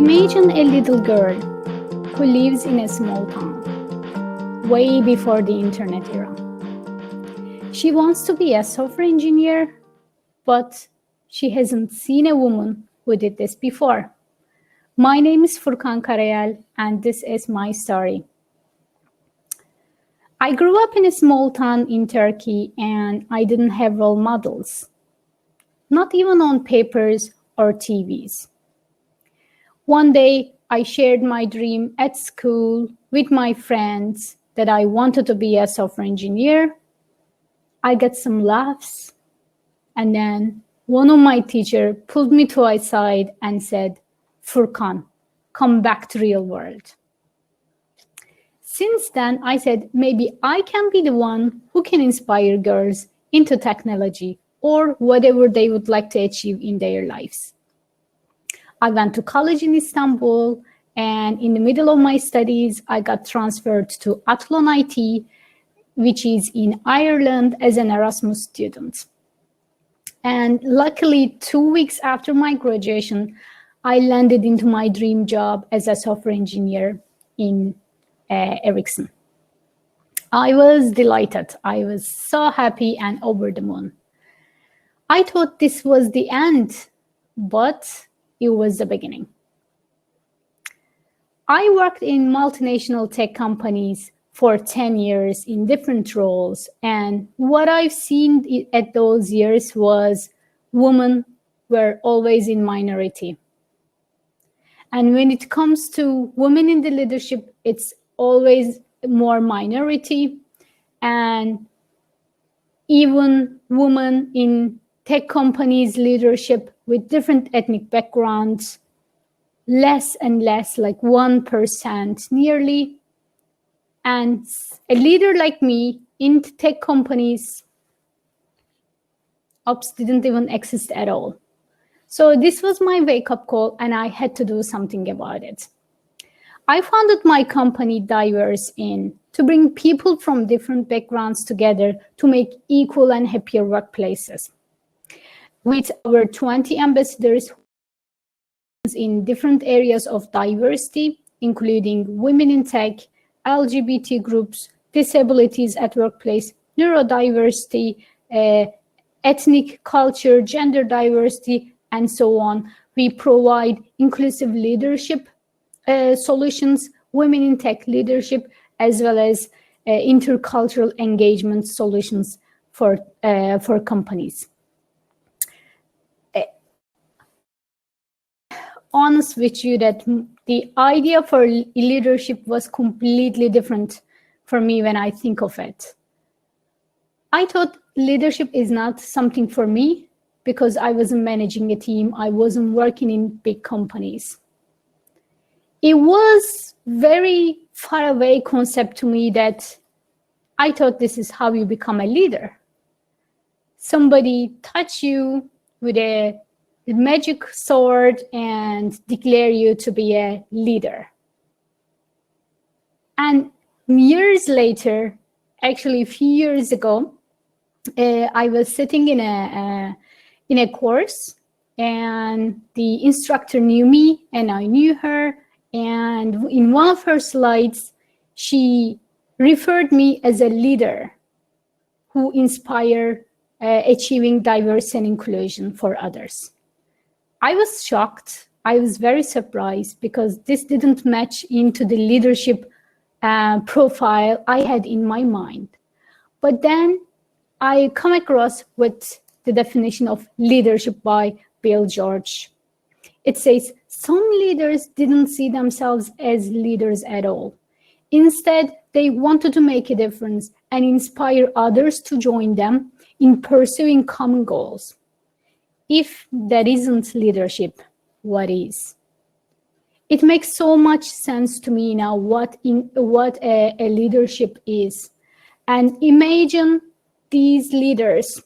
Imagine a little girl who lives in a small town, way before the internet era. She wants to be a software engineer, but she hasn't seen a woman who did this before. My name is Furkan Karayel, and this is my story. I grew up in a small town in Turkey, and I didn't have role models, not even on papers or TVs. One day, I shared my dream at school with my friends that I wanted to be a software engineer. I got some laughs, and then one of my teachers pulled me to my side and said, "Furkan, come back to real world." Since then, I said, maybe I can be the one who can inspire girls into technology or whatever they would like to achieve in their lives. I went to college in Istanbul, and in the middle of my studies, I got transferred to Athlon IT, which is in Ireland, as an Erasmus student. And luckily, 2 weeks after my graduation, I landed into my dream job as a software engineer in Ericsson. I was delighted. I was so happy and over the moon. I thought this was the end, but it was the beginning. I worked in multinational tech companies for 10 years in different roles. And what I've seen at those years was women were always in minority. And when it comes to women in the leadership, it's always more minority. And even women in tech companies leadership with different ethnic backgrounds, less and less, like 1% nearly. And a leader like me in tech companies, ops didn't even exist at all. So this was my wake-up call, and I had to do something about it. I founded my company Diverse In to bring people from different backgrounds together to make equal and happier workplaces. With over 20 ambassadors in different areas of diversity, including women in tech, LGBT groups, disabilities at workplace, neurodiversity, ethnic culture, gender diversity, and so on. We provide inclusive leadership solutions, women in tech leadership, as well as intercultural engagement solutions for companies. Honest with you that the idea for leadership was completely different for me when I think of it. I thought leadership is not something for me because I wasn't managing a team. I wasn't working in big companies. It was very far away concept to me that I thought this is how you become a leader. Somebody touch you with a magic sword and declare you to be a leader. And years later, actually a few years ago, I was sitting in a course, and the instructor knew me and I knew her. And in one of her slides, she referred me as a leader who inspired achieving diversity and inclusion for others. I was shocked. I was very surprised because this didn't match into the leadership profile I had in my mind. But then I come across with the definition of leadership by Bill George. It says, some leaders didn't see themselves as leaders at all. Instead, they wanted to make a difference and inspire others to join them in pursuing common goals. If that isn't leadership, what is? It makes so much sense to me now what a leadership is. And imagine these leaders.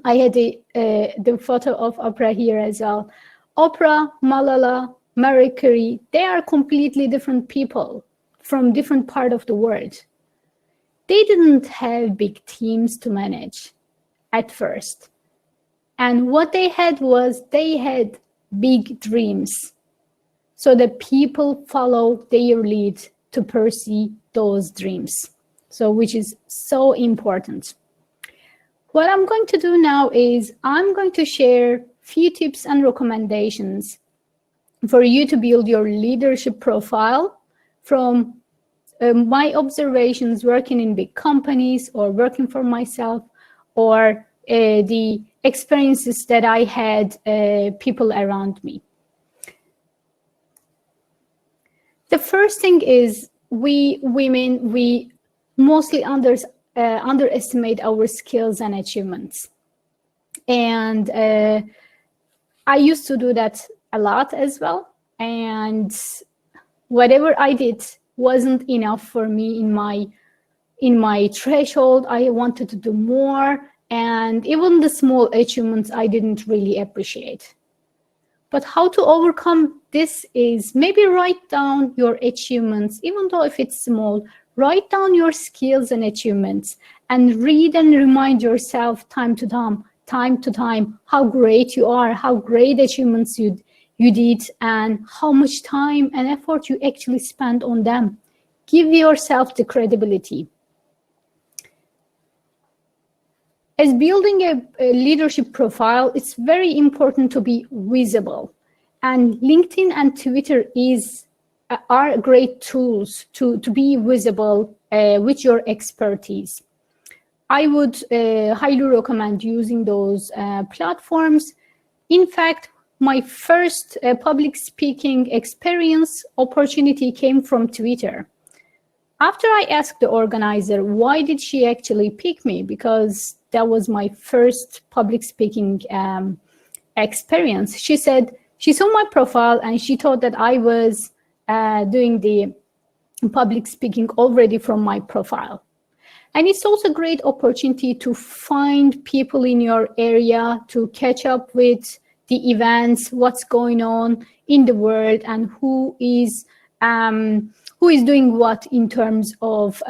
I had the photo of Oprah here as well. Oprah, Malala, Marie Curie, they are completely different people from different part of the world. They didn't have big teams to manage at first. And what they had was they had big dreams. so that people follow their lead to pursue those dreams. So, which is so important. What I'm going to do now is I'm going to share few tips and recommendations for you to build your leadership profile from my observations working in big companies or working for myself, or the experiences that I had people around me. The first thing is we women, we mostly underestimate our skills and achievements. And I used to do that a lot as well. And whatever I did wasn't enough for me in my threshold. I wanted to do more. And even the small achievements I didn't really appreciate. But how to overcome this is maybe write down your achievements, even though if it's small, write down your skills and achievements and read and remind yourself time to time, how great you are, how great achievements you did, and how much time and effort you actually spent on them. Give yourself the credibility. As building a leadership profile, it's very important to be visible. And LinkedIn and Twitter are great tools to be visible with your expertise. I would highly recommend using those platforms. In fact, my first public speaking experience opportunity came from Twitter. After I asked the organizer, why did she actually pick me? Because that was my first public speaking experience. She said she saw my profile and she thought that I was doing the public speaking already from my profile. And it's also a great opportunity to find people in your area, to catch up with the events, what's going on in the world, and who is doing what in terms of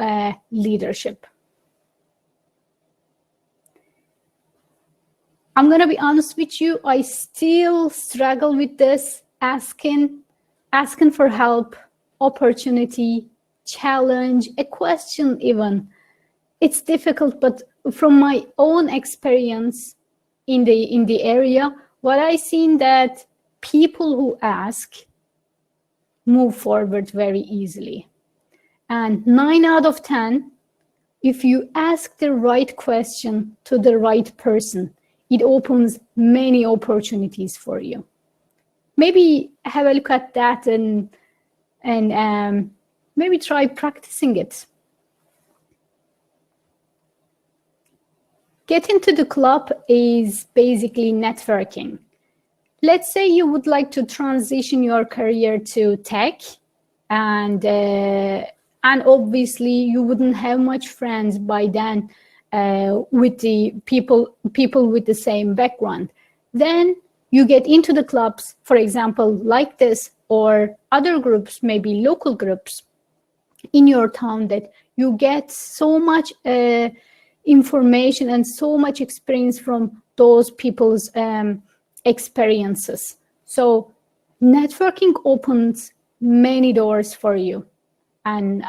leadership. I'm gonna be honest with you, I still struggle with this, asking for help, opportunity, challenge, a question even. It's difficult, but from my own experience in the area, what I've seen that people who ask move forward very easily. And 9 out of 10, if you ask the right question to the right person, it opens many opportunities for you. Maybe have a look at that and maybe try practicing it. Getting to the club is basically networking. Let's say you would like to transition your career to tech, and obviously you wouldn't have much friends by then with the people with the same background. Then you get into the clubs, for example, like this, or other groups, maybe local groups in your town, that you get so much information and so much experience from those people's experiences. So networking opens many doors for you. And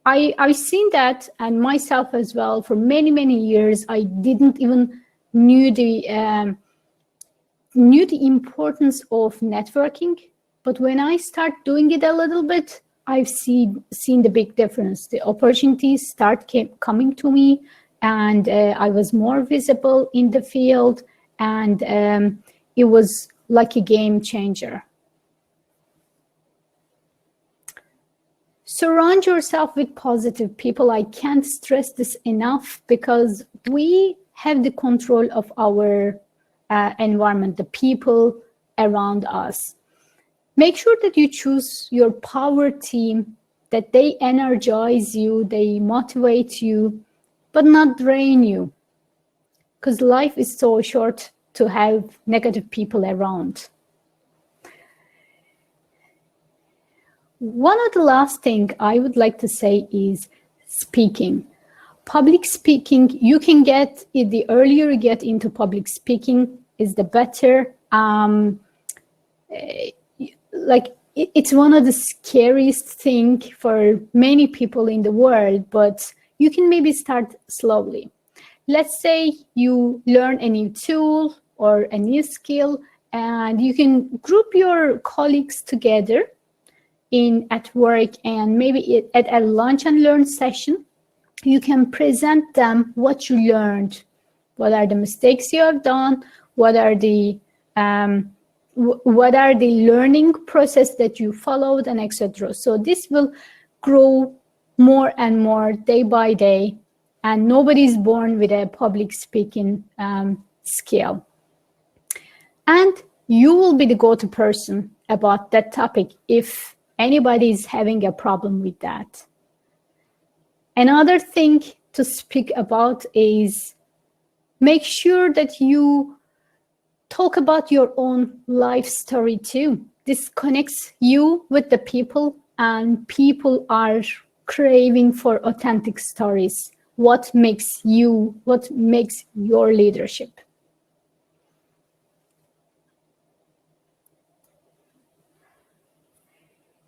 I've seen that, and myself as well, for many, many years. I didn't even knew the importance of networking. But when I start doing it a little bit, I've seen the big difference. The opportunities coming to me, and I was more visible in the field, and it was like a game changer. Surround yourself with positive people. I can't stress this enough, because we have the control of our environment, the people around us. Make sure that you choose your power team, that they energize you, they motivate you, but not drain you. Because life is so short to have negative people around. One of the last thing I would like to say is speaking. Public speaking, you can get, the earlier you get into public speaking is the better. like it's one of the scariest thing for many people in the world, but you can maybe start slowly. Let's say you learn a new tool or a new skill, and you can group your colleagues together at work, and maybe at a lunch and learn session, you can present them what you learned, what are the mistakes you have done, what are the learning process that you followed, and etc. So this will grow more and more day by day, and nobody's born with a public speaking skill. And you will be the go-to person about that topic if anybody is having a problem with that. Another thing to speak about is make sure that you talk about your own life story too. This connects you with the people, and people are craving for authentic stories. What makes your leadership?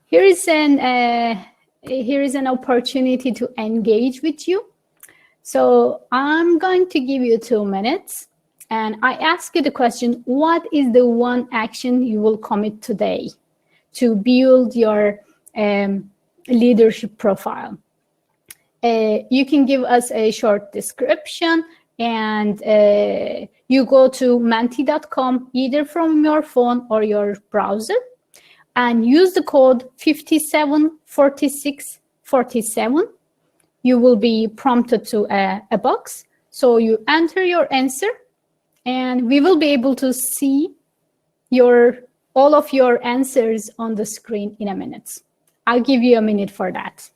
Here is an opportunity to engage with you. So I'm going to give you 2 minutes, and I ask you the question, what is the one action you will commit today to build your leadership profile? You can give us a short description, and you go to menti.com either from your phone or your browser, and use the code 574647. You will be prompted to a box. So you enter your answer, and we will be able to see all of your answers on the screen in a minute. I'll give you a minute for that.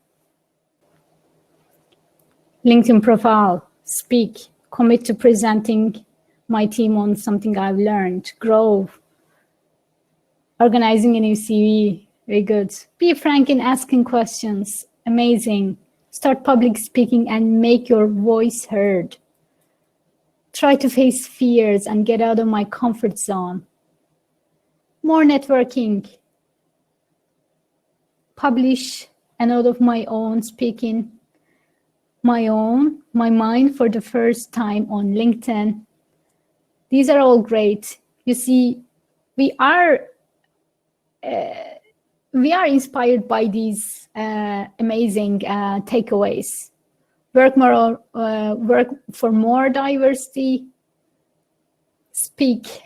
LinkedIn profile, speak, commit to presenting my team on something I've learned, grow, organizing a new CV, very good. Be frank in asking questions, amazing. Start public speaking and make your voice heard. Try to face fears and get out of my comfort zone. More networking. Publish a note of my own, speaking my mind for the first time on LinkedIn. These are all great. You see, we are inspired by these amazing takeaways. Work for more diversity. Speak.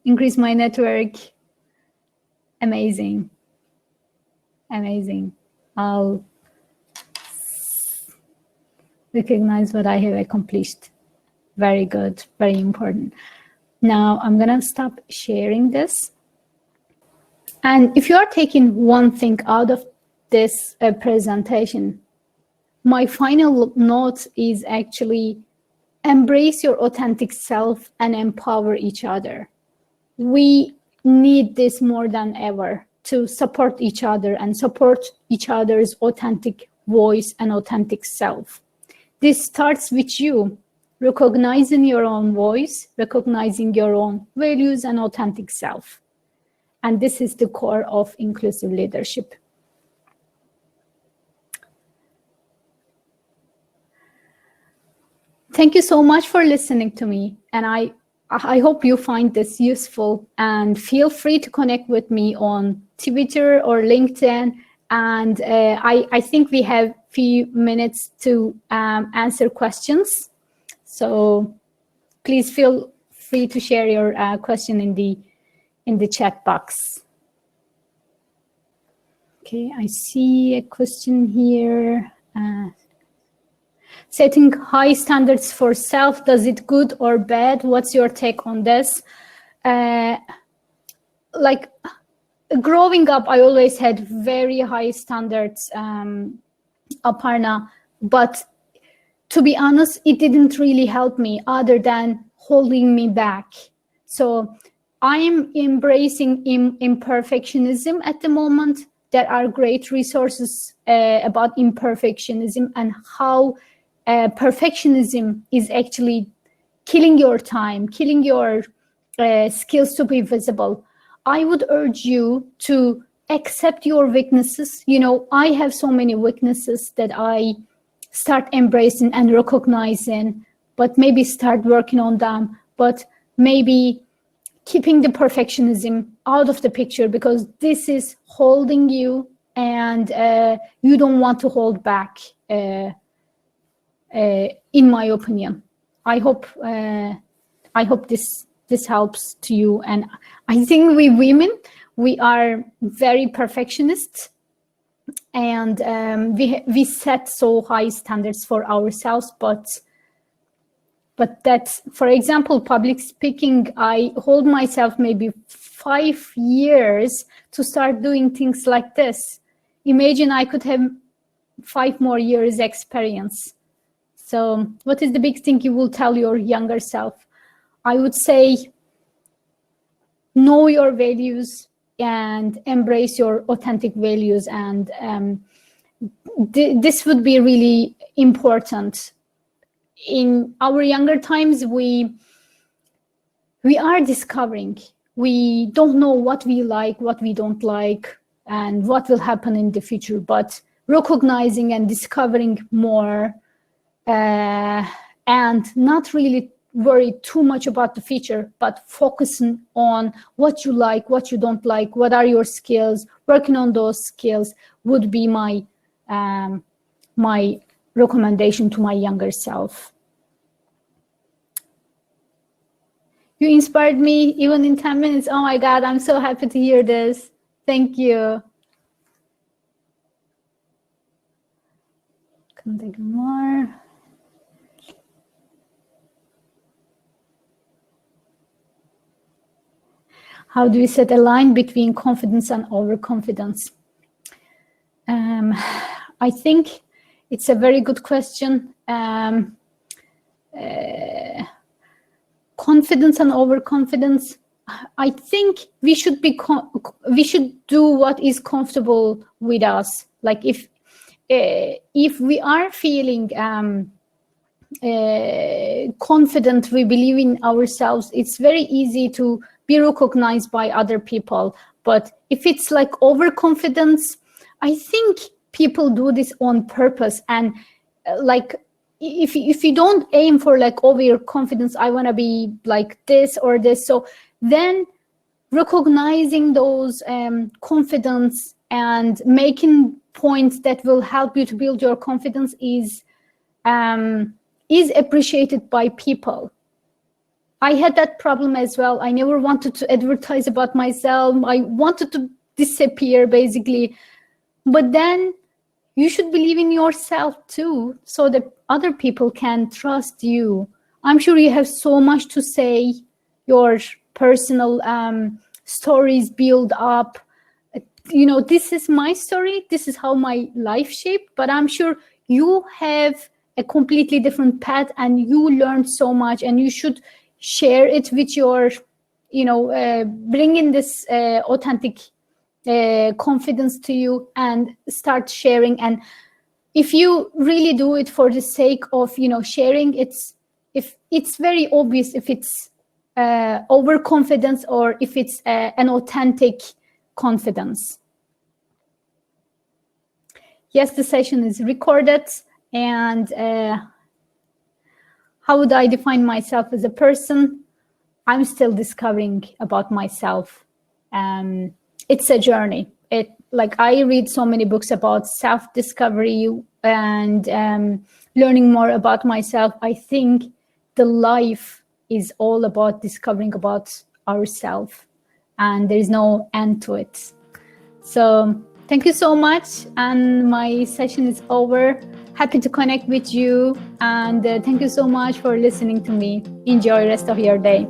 Increase my network. Amazing. Amazing. I'll recognize what I have accomplished. Very good. Very important. Now I'm gonna stop sharing this. And if you are taking one thing out of this presentation, my final note is actually embrace your authentic self and empower each other. We need this more than ever to support each other and support each other's authentic voice and authentic self. This starts with you. Recognizing your own voice, recognizing your own values and authentic self. And this is the core of inclusive leadership. Thank you so much for listening to me. And I hope you find this useful, and feel free to connect with me on Twitter or LinkedIn. And I think we have a few minutes to answer questions. So please feel free to share your question in the chat box. Okay, I see a question here. Setting high standards for self, does it good or bad? What's your take on this? Like growing up, I always had very high standards, Aparna, but to be honest, it didn't really help me other than holding me back. So I am embracing imperfectionism at the moment. There are great resources about imperfectionism and how perfectionism is actually killing your time, killing your skills to be visible. I would urge you to accept your weaknesses. You know, I have so many weaknesses that I start embracing and recognizing, but maybe start working on them, but maybe keeping the perfectionism out of the picture, because this is holding you, and you don't want to hold back, in my opinion. I hope this helps to you. And I think we women, we are very perfectionist, and we set so high standards for ourselves, but that's, for example, public speaking, I hold myself maybe 5 years to start doing things like this. Imagine I could have 5 more years experience. So what is the big thing you will tell your younger self? I would say, know your values and embrace your authentic values. And this would be really important. In our younger times, we are discovering. We don't know what we like, what we don't like, and what will happen in the future, but recognizing and discovering more, and not really worry too much about the future, but focusing on what you like, what you don't like, what are your skills, working on those skills would be my my recommendation to my younger self. You inspired me even in 10 minutes. Oh my God, I'm so happy to hear this. Thank you. Can take more. How do you set a line between confidence and overconfidence? I think it's a very good question. Confidence and overconfidence. I think we should do what is comfortable with us. Like if we are feeling confident, we believe in ourselves, it's very easy to be recognized by other people. But if it's like overconfidence, I think people do this on purpose. And like if you don't aim for like overconfidence, I want to be like this or this, so then recognizing those confidence and making points that will help you to build your confidence is appreciated by people. I had that problem as well. I never wanted to advertise about myself. I wanted to disappear, basically. But then you should believe in yourself too, so that other people can trust you. I'm sure you have so much to say. Your personal stories build up. You know, this is my story. This is how my life shaped. But I'm sure you have a completely different path, and you learned so much, and you should share it with your, bring in this authentic confidence to you and start sharing. And if you really do it for the sake of, sharing, it's very obvious if it's overconfidence or if it's an authentic confidence. Yes, the session is recorded. And how would I define myself as a person? I'm still discovering about myself. It's a journey. I read so many books about self-discovery and learning more about myself. I think the life is all about discovering about ourselves, and there is no end to it. So thank you so much, and my session is over. Happy to connect with you, and thank you so much for listening to me. Enjoy the rest of your day.